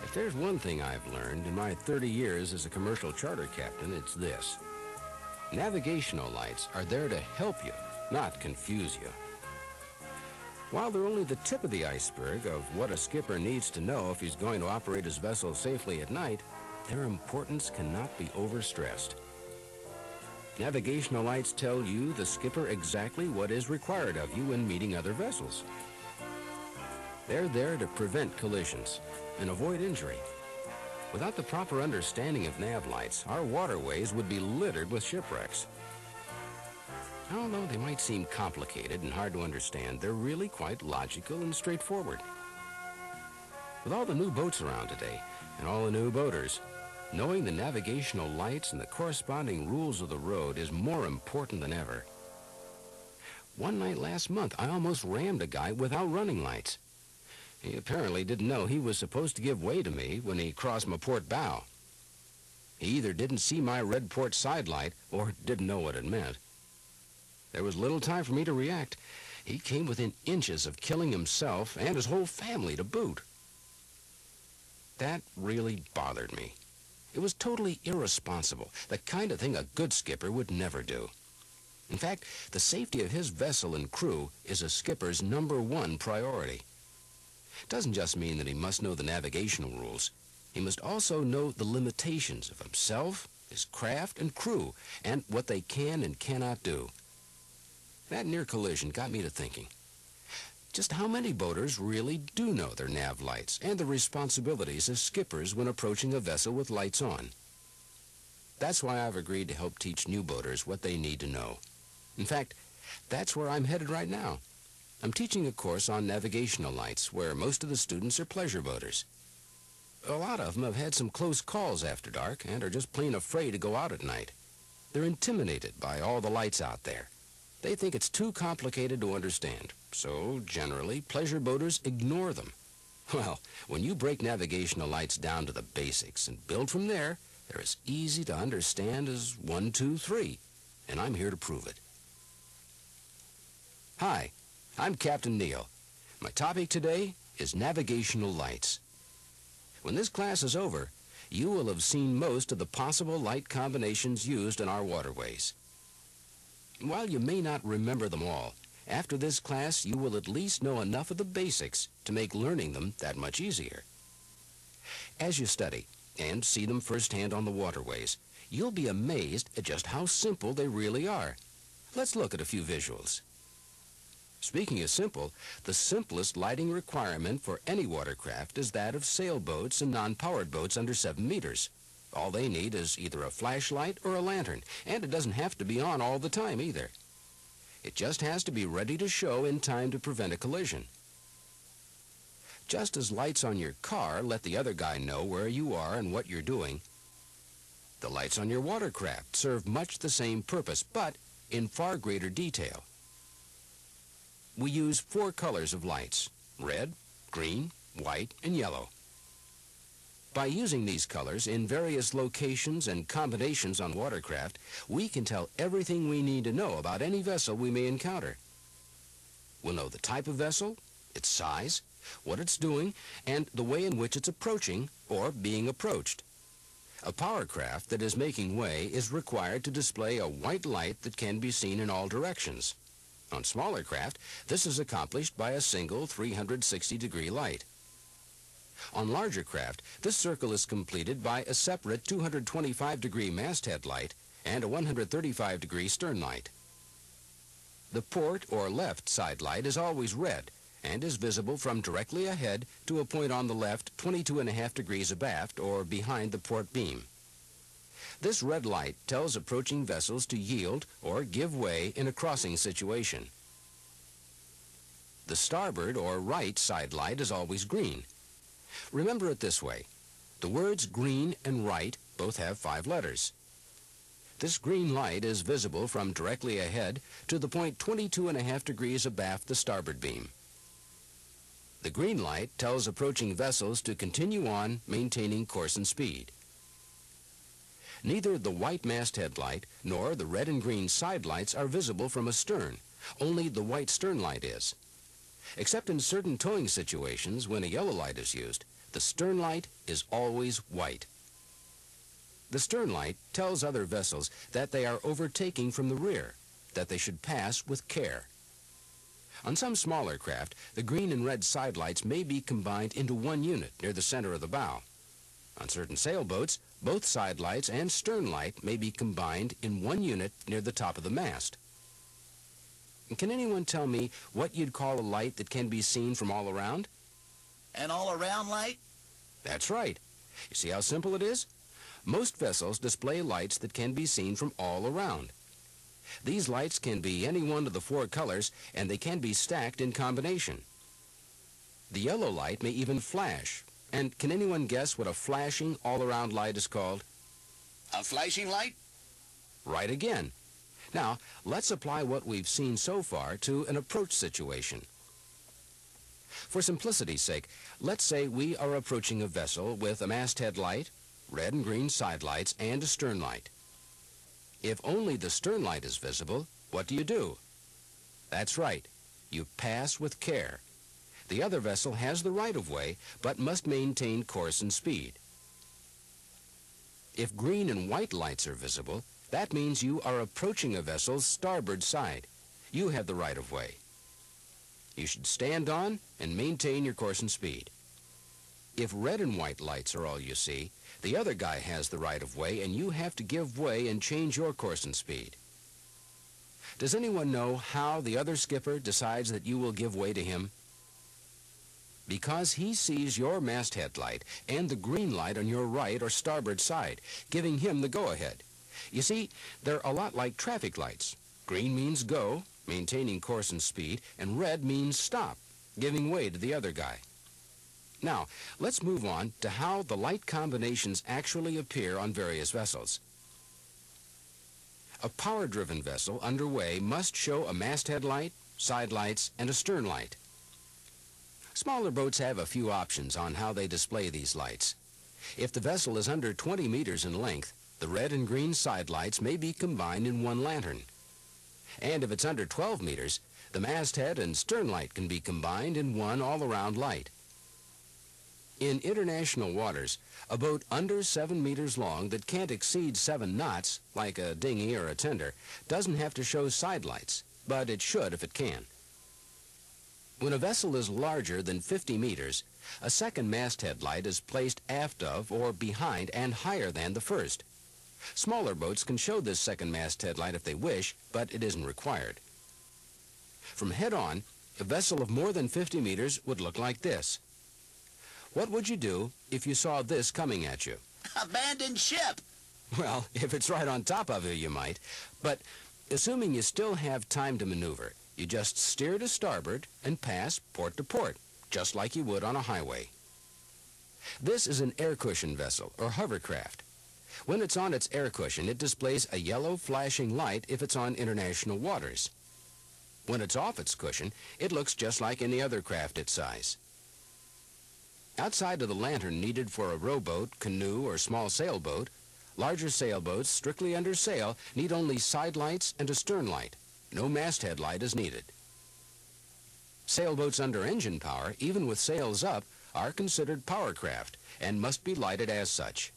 If there's one thing I've learned in my 30 years as a commercial charter captain, it's this. Navigational lights are there to help you, not confuse you. While they're only the tip of the iceberg of what a skipper needs to know if he's going to operate his vessel safely at night, their importance cannot be overstressed. Navigational lights tell you, the skipper, exactly what is required of you when meeting other vessels. They're there to prevent collisions and avoid injury. Without the proper understanding of nav lights, our waterways would be littered with shipwrecks. Although they might seem complicated and hard to understand, they're really quite logical and straightforward. With all the new boats around today and all the new boaters, knowing the navigational lights and the corresponding rules of the road is more important than ever. One night last month, I almost rammed a guy without running lights. He apparently didn't know he was supposed to give way to me when he crossed my port bow. He either didn't see my red port side light or didn't know what it meant. There was little time for me to react. He came within inches of killing himself and his whole family to boot. That really bothered me. It was totally irresponsible, the kind of thing a good skipper would never do. In fact, the safety of his vessel and crew is a skipper's #1 priority. It doesn't just mean that he must know the navigational rules. He must also know the limitations of himself, his craft, and crew, and what they can and cannot do. That near collision got me to thinking. Just how many boaters really do know their nav lights and the responsibilities as skippers when approaching a vessel with lights on? That's why I've agreed to help teach new boaters what they need to know. In fact, that's where I'm headed right now. I'm teaching a course on navigational lights where most of the students are pleasure boaters. A lot of them have had some close calls after dark and are just plain afraid to go out at night. They're intimidated by all the lights out there. They think it's too complicated to understand, so generally pleasure boaters ignore them. Well, when you break navigational lights down to the basics and build from there, they're as easy to understand as 1, 2, 3, and I'm here to prove it. Hi, I'm Captain Neal. My topic today is navigational lights. When this class is over, you will have seen most of the possible light combinations used in our waterways. While you may not remember them all, after this class you will at least know enough of the basics to make learning them that much easier. As you study and see them firsthand on the waterways, you'll be amazed at just how simple they really are. Let's look at a few visuals. Speaking of simple, the simplest lighting requirement for any watercraft is that of sailboats and non-powered boats under 7 meters. All they need is either a flashlight or a lantern, and it doesn't have to be on all the time either. It just has to be ready to show in time to prevent a collision. Just as lights on your car let the other guy know where you are and what you're doing, the lights on your watercraft serve much the same purpose, but in far greater detail. We use 4 colors of lights: red, green, white, and yellow. By using these colors in various locations and combinations on watercraft, we can tell everything we need to know about any vessel we may encounter. We'll know the type of vessel, its size, what it's doing, and the way in which it's approaching or being approached. A power craft that is making way is required to display a white light that can be seen in all directions. On smaller craft, this is accomplished by a single 360-degree light. On larger craft, this circle is completed by a separate 225-degree masthead light and a 135-degree stern light. The port or left side light is always red and is visible from directly ahead to a point on the left 22.5 degrees abaft or behind the port beam. This red light tells approaching vessels to yield or give way in a crossing situation. The starboard or right side light is always green. Remember it this way. The words green and right both have 5 letters. This green light is visible from directly ahead to the point 22.5 degrees abaft the starboard beam. The green light tells approaching vessels to continue on, maintaining course and speed. Neither the white masthead light nor the red and green side lights are visible from astern. Only the white stern light is. Except in certain towing situations when a yellow light is used, the stern light is always white. The stern light tells other vessels that they are overtaking from the rear, that they should pass with care. On some smaller craft, the green and red side lights may be combined into one unit near the center of the bow. On certain sailboats, both side lights and stern light may be combined in one unit near the top of the mast. Can anyone tell me what you'd call a light that can be seen from all around? An all-around light? That's right. You see how simple it is? Most vessels display lights that can be seen from all around. These lights can be any one of the four colors, and they can be stacked in combination. The yellow light may even flash. And can anyone guess what a flashing all-around light is called? A flashing light? Right again. Now, let's apply what we've seen so far to an approach situation. For simplicity's sake, let's say we are approaching a vessel with a masthead light, red and green side lights, and a stern light. If only the stern light is visible, what do? That's right. You pass with care. The other vessel has the right-of-way, but must maintain course and speed. If green and white lights are visible, that means you are approaching a vessel's starboard side. You have the right-of-way. You should stand on and maintain your course and speed. If red and white lights are all you see, the other guy has the right-of-way, and you have to give way and change your course and speed. Does anyone know how the other skipper decides that you will give way to him? Because he sees your masthead light and the green light on your right or starboard side, giving him the go-ahead. You see, they're a lot like traffic lights. Green means go, maintaining course and speed, and red means stop, giving way to the other guy. Now, let's move on to how the light combinations actually appear on various vessels. A power-driven vessel underway must show a masthead light, side lights, and a stern light. Smaller boats have a few options on how they display these lights. If the vessel is under 20 meters in length, the red and green side lights may be combined in one lantern. And if it's under 12 meters, the masthead and stern light can be combined in one all-around light. In international waters, a boat under 7 meters long that can't exceed 7 knots, like a dinghy or a tender, doesn't have to show side lights, but it should if it can. When a vessel is larger than 50 meters, a second masthead light is placed aft of or behind and higher than the first. Smaller boats can show this second masthead light if they wish, but it isn't required. From head on, a vessel of more than 50 meters would look like this. What would you do if you saw this coming at you? Abandon ship! Well, if it's right on top of you, you might. But assuming you still have time to maneuver, you just steer to starboard and pass port to port, just like you would on a highway. This is an air cushion vessel, or hovercraft. When it's on its air cushion, it displays a yellow flashing light if it's on international waters. When it's off its cushion, it looks just like any other craft its size. Outside of the lantern needed for a rowboat, canoe, or small sailboat, larger sailboats strictly under sail need only side lights and a stern light. No masthead light is needed. Sailboats under engine power, even with sails up, are considered power craft and must be lighted as such.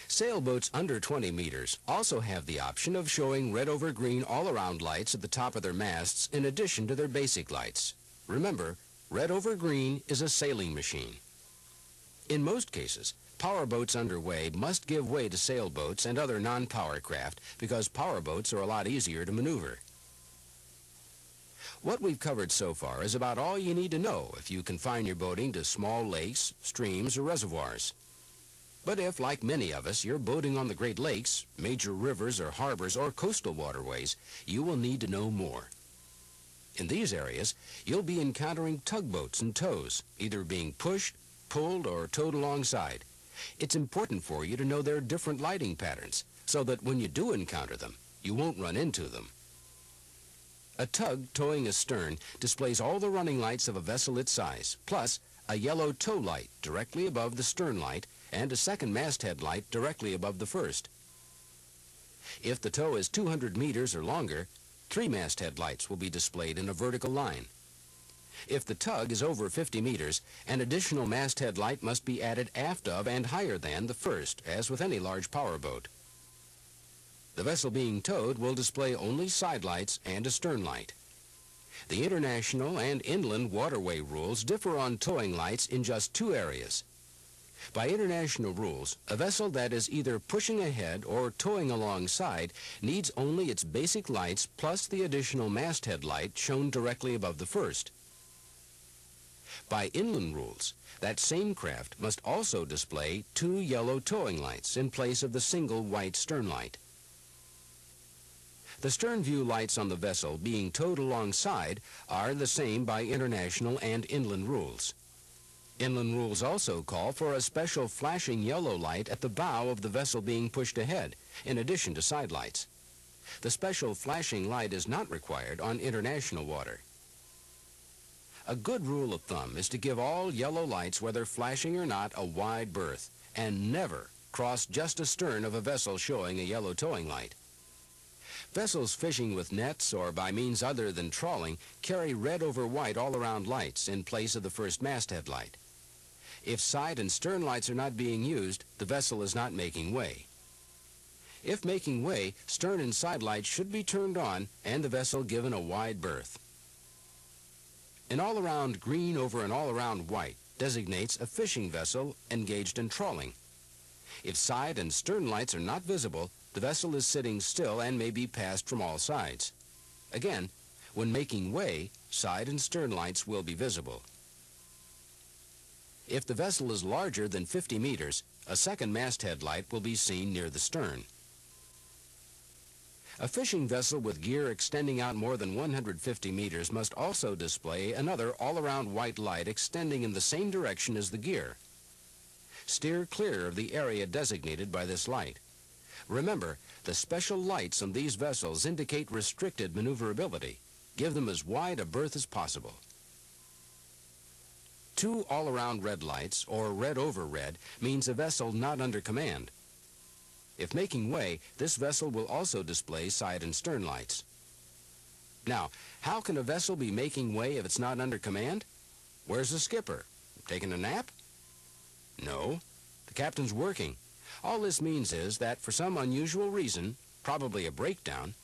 Sailboats under 20 meters also have the option of showing red over green all-around lights at the top of their masts in addition to their basic lights. Remember, red over green is a sailing machine. In most cases, powerboats underway must give way to sailboats and other non-power craft because powerboats are a lot easier to maneuver. What we've covered so far is about all you need to know if you confine your boating to small lakes, streams, or reservoirs. But if, like many of us, you're boating on the Great Lakes, major rivers or harbors or coastal waterways, you will need to know more. In these areas, you'll be encountering tugboats and tows, either being pushed, pulled, or towed alongside. It's important for you to know their different lighting patterns, so that when you do encounter them, you won't run into them. A tug towing astern displays all the running lights of a vessel its size, plus a yellow tow light directly above the stern light and a second masthead light directly above the first. If the tow is 200 meters or longer, 3 masthead lights will be displayed in a vertical line. If the tug is over 50 meters, an additional masthead light must be added aft of and higher than the first, as with any large power boat. The vessel being towed will display only side lights and a stern light. The international and inland waterway rules differ on towing lights in just two areas. By international rules, a vessel that is either pushing ahead or towing alongside needs only its basic lights plus the additional masthead light shown directly above the first. By inland rules, that same craft must also display two yellow towing lights in place of the single white stern light. The stern view lights on the vessel being towed alongside are the same by international and inland rules. Inland rules also call for a special flashing yellow light at the bow of the vessel being pushed ahead, in addition to side lights. The special flashing light is not required on international water. A good rule of thumb is to give all yellow lights, whether flashing or not, a wide berth, and never cross just astern of a vessel showing a yellow towing light. Vessels fishing with nets or by means other than trawling carry red over white all-around lights in place of the first masthead light. If side and stern lights are not being used, the vessel is not making way. If making way, stern and side lights should be turned on and the vessel given a wide berth. An all-around green over an all-around white designates a fishing vessel engaged in trawling. If side and stern lights are not visible, the vessel is sitting still and may be passed from all sides. Again, when making way, side and stern lights will be visible. If the vessel is larger than 50 meters, a second masthead light will be seen near the stern. A fishing vessel with gear extending out more than 150 meters must also display another all-around white light extending in the same direction as the gear. Steer clear of the area designated by this light. Remember, the special lights on these vessels indicate restricted maneuverability. Give them as wide a berth as possible. Two all-around red lights, or red over red, means a vessel not under command. If making way, this vessel will also display side and stern lights. Now, how can a vessel be making way if it's not under command? Where's the skipper? Taking a nap? No, the captain's working. All this means is that for some unusual reason, probably a breakdown,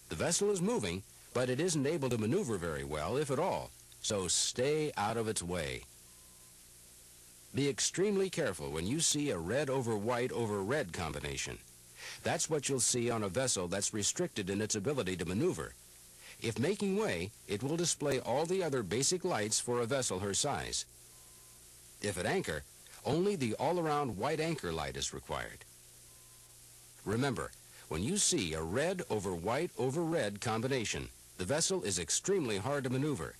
the vessel is moving, but it isn't able to maneuver very well, if at all, so stay out of its way. Be extremely careful when you see a red over white over red combination. That's what you'll see on a vessel that's restricted in its ability to maneuver. If making way, it will display all the other basic lights for a vessel her size. If at anchor, only the all-around white anchor light is required. Remember, when you see a red over white over red combination, the vessel is extremely hard to maneuver.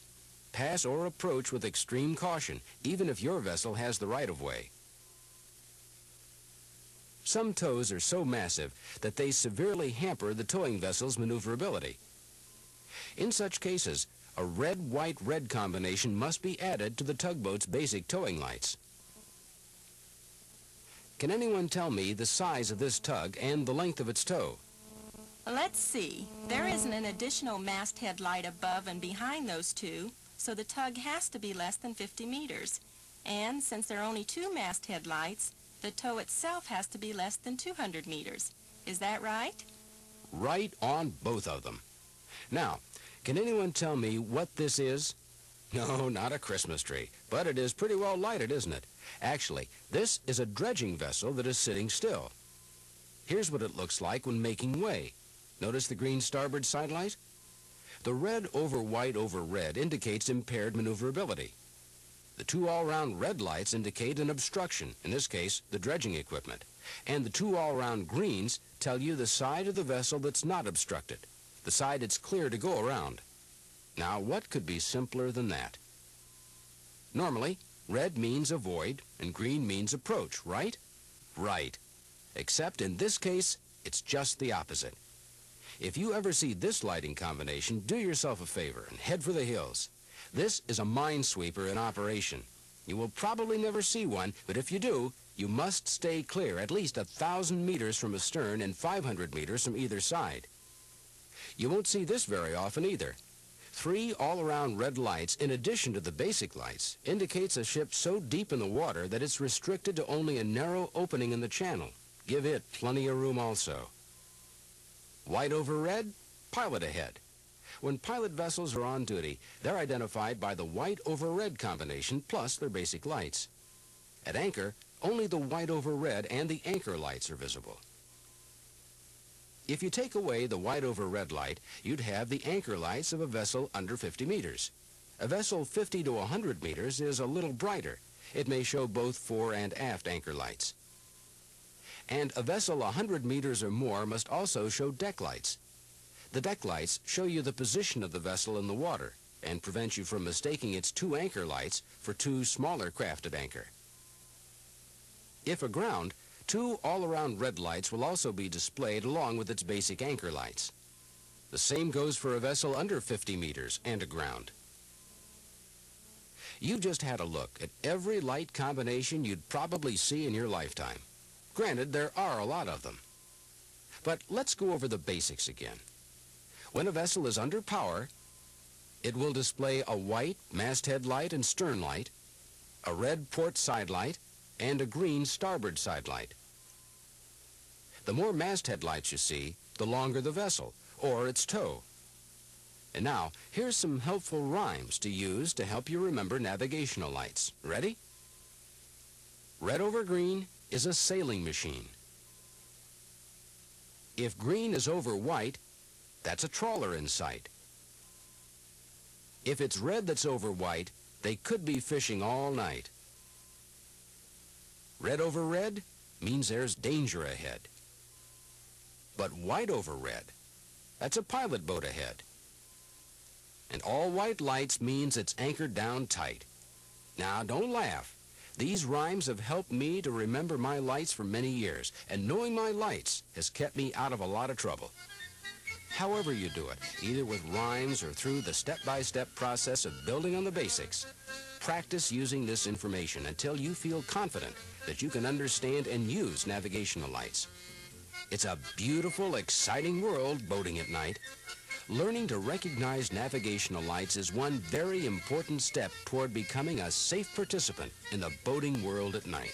Pass or approach with extreme caution, even if your vessel has the right-of-way. Some tows are so massive that they severely hamper the towing vessel's maneuverability. In such cases, a red-white-red combination must be added to the tugboat's basic towing lights. Can anyone tell me the size of this tug and the length of its tow? Let's see. There isn't an additional masthead light above and behind those two, so the tug has to be less than 50 meters. And since there are only two masthead lights, the tow itself has to be less than 200 meters. Is that right? Right on both of them. Now, can anyone tell me what this is? No, not a Christmas tree, but it is pretty well lighted, isn't it? Actually, this is a dredging vessel that is sitting still. Here's what it looks like when making way. Notice the green starboard side light? The red over white over red indicates impaired maneuverability. The two all-round red lights indicate an obstruction, in this case, the dredging equipment. And the two all-round greens tell you the side of the vessel that's not obstructed, the side it's clear to go around. Now, what could be simpler than that? Normally, red means avoid and green means approach, right? Right. Except in this case, it's just the opposite. If you ever see this lighting combination, do yourself a favor and head for the hills. This is a minesweeper in operation. You will probably never see one, but if you do, you must stay clear at least 1,000 meters from astern and 500 meters from either side. You won't see this very often either. 3 all-around red lights, in addition to the basic lights, indicates a ship so deep in the water that it's restricted to only a narrow opening in the channel. Give it plenty of room also. White over red, pilot ahead. When pilot vessels are on duty, they're identified by the white over red combination plus their basic lights. At anchor, only the white over red and the anchor lights are visible. If you take away the white over red light, you'd have the anchor lights of a vessel under 50 meters. A vessel 50 to 100 meters is a little brighter. It may show both fore and aft anchor lights. And a vessel 100 meters or more must also show deck lights. The deck lights show you the position of the vessel in the water and prevent you from mistaking its 2 anchor lights for 2 smaller craft at anchor. If aground, 2 all-around red lights will also be displayed along with its basic anchor lights. The same goes for a vessel under 50 meters and aground. You just had a look at every light combination you'd probably see in your lifetime. Granted, there are a lot of them. But let's go over the basics again. When a vessel is under power, it will display a white masthead light and stern light, a red port side light, and a green starboard side light. The more masthead lights you see, the longer the vessel, or its tow. And now, here's some helpful rhymes to use to help you remember navigational lights. Ready? Red over green is a sailing machine. If green is over white, that's a trawler in sight. If it's red that's over white, they could be fishing all night. Red over red means there's danger ahead. But white over red, that's a pilot boat ahead. And all white lights means it's anchored down tight. Now, don't laugh. These rhymes have helped me to remember my lights for many years, and knowing my lights has kept me out of a lot of trouble. However you do it, either with rhymes or through the step-by-step process of building on the basics, practice using this information until you feel confident that you can understand and use navigational lights. It's a beautiful, exciting world, boating at night. Learning to recognize navigational lights is one very important step toward becoming a safe participant in the boating world at night.